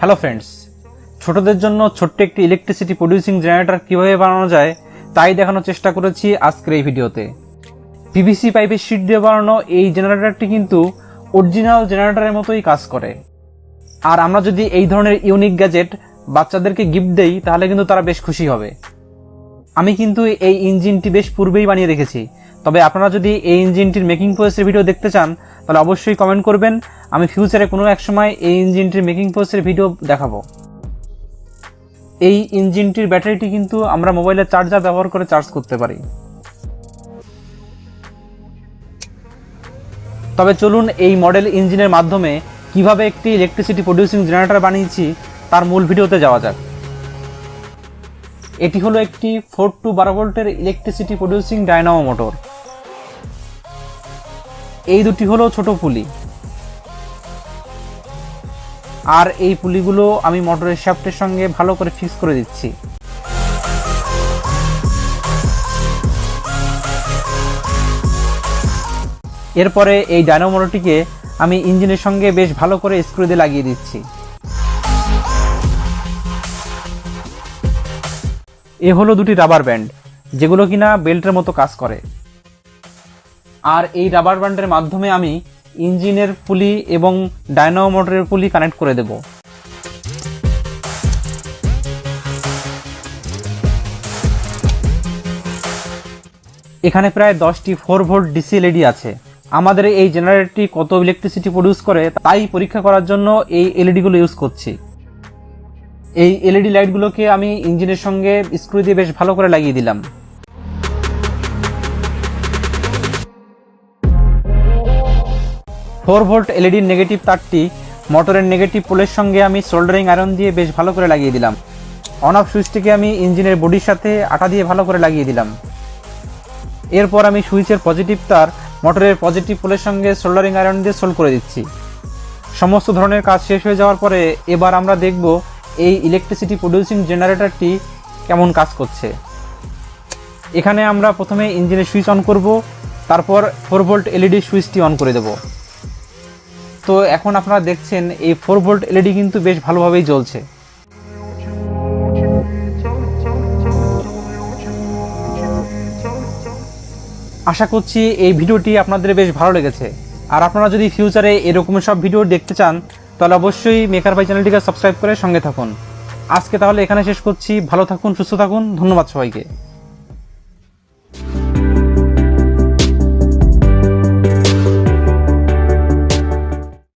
Hello friends, ছোটদের জন্য ছোট্ট একটি ইলেকট্রিসিটি প্রডিউসিং জেনারেটর কিভাবে বানানো যায় তাই দেখানোর চেষ্টা করেছি আজকের এই ভিডিওতে। পিভিসি পাইপের শীট দিয়ে বানানো এই জেনারেটরটি কিন্তু অরিজিনাল জেনারেটরের মতোই কাজ করে। আর আমরা যদি এই ধরনের ইউনিক গ্যাজেট বাচ্চাদেরকে গিফট দেই তাহলে কিন্তু তারা বেশ খুশি হবে। আমি কিন্তু এই ইঞ্জিনটি বেশ পূর্বেই বানিয়ে রেখেছি, তবে আপনারা যদি এই ইঞ্জিনটির মেকিং প্রসেসের ভিডিও দেখতে চান তাহলে অবশ্যই কমেন্ট করবেন। আমি ফিউচারে কোনো এক সময় এই ইঞ্জিনটির মেকিং প্রসেসের ভিডিও দেখাবো। এই ইঞ্জিনটির ব্যাটারিটি কিন্তু আমরা মোবাইলের চার্জার ব্যবহার করে চার্জ করতে পারি। তবে চলুন এই মডেল ইঞ্জিনের মাধ্যমে কিভাবে একটি ইলেকট্রিসিটি প্রডিউসিং জেনারেটর বানিয়েছি তার মূল ভিডিওতে যাওয়া যাক। এটি হলো একটি 4 to 12 ভোল্টের ইলেকট্রিসিটি প্রডিউসিং ডায়নামো মোটর। এই দুটি হলো ছোট পুলি, আর এই পুলিগুলো আমি মোটরের শ্যাফটের সঙ্গে ভালো করে ফিক্স করে দিচ্ছি। এরপরে এই ডায়নামো মোটরটিকে আমি ইঞ্জিনের সঙ্গে বেশ ভালো করে স্ক্রু দিয়ে লাগিয়ে দিচ্ছি। এ হলো দুটি রাবার ব্যান্ড, যেগুলো কিনা বেল্টের মতো কাজ করে। আর এই রাবার ব্যান্ডের মাধ্যমে আমি ইঞ্জিনের পুলি এবং ডায়নামো মোটরের পুলি কানেক্ট করে দেব। এখানে প্রায় 10টি 4 ভোল্ট ডিসি এলইডি আছে। আমাদের এই জেনারেটরটি কত ইলেকট্রিসিটি প্রডিউস করে তাই পরীক্ষা করার জন্য এই এলইডিগুলো ইউজ করছি। এই এলইডি লাইটগুলোকে আমি ইঞ্জিনের সঙ্গে স্ক্রু দিয়ে বেশ ভালো করে লাগিয়ে দিলাম। ফোর ভোল্ট এলইডির নেগেটিভ তারটি মোটরের নেগেটিভ পোলের সঙ্গে আমি সোল্ডারিং আয়রন দিয়ে বেশ ভালো করে লাগিয়ে দিলাম। অন অফ সুইচটিকে আমি ইঞ্জিনের বডির সাথে আটা দিয়ে ভালো করে লাগিয়ে দিলাম। এরপর আমি সুইচের পজিটিভ তার মোটরের পজিটিভ পোলের সঙ্গে সোল্ডারিং আয়রন দিয়ে সোল্ড করে দিচ্ছি। সমস্ত ধরনের কাজ শেষ হয়ে যাওয়ার পরে এবার আমরা দেখব এই ইলেকট্রিসিটি প্রডিউসিং জেনারেটরটি কেমন কাজ করছে। এখানে আমরা প্রথমে ইঞ্জিনের সুইচ অন করব, তারপর 4 ভোল্ট এলইডি সুইচটি অন করে দেব। তো এখন আপনারা দেখছেন এই 4 ভোল্ট এলইডি কিন্তু বেশ ভালোভাবেই জ্বলছে। আশা করছি এই ভিডিওটি আপনাদের বেশ ভালো লেগেছে। আর আপনারা যদি ফিউচারে এরকম সব ভিডিও দেখতে চান তাহলে অবশ্যই মেকার ভাই চ্যানেলটিকে সাবস্ক্রাইব করে সঙ্গে থাকুন। আজকে তাহলে এখানে শেষ করছি। ভালো থাকুন, সুস্থ থাকুন। ধন্যবাদ সবাইকে।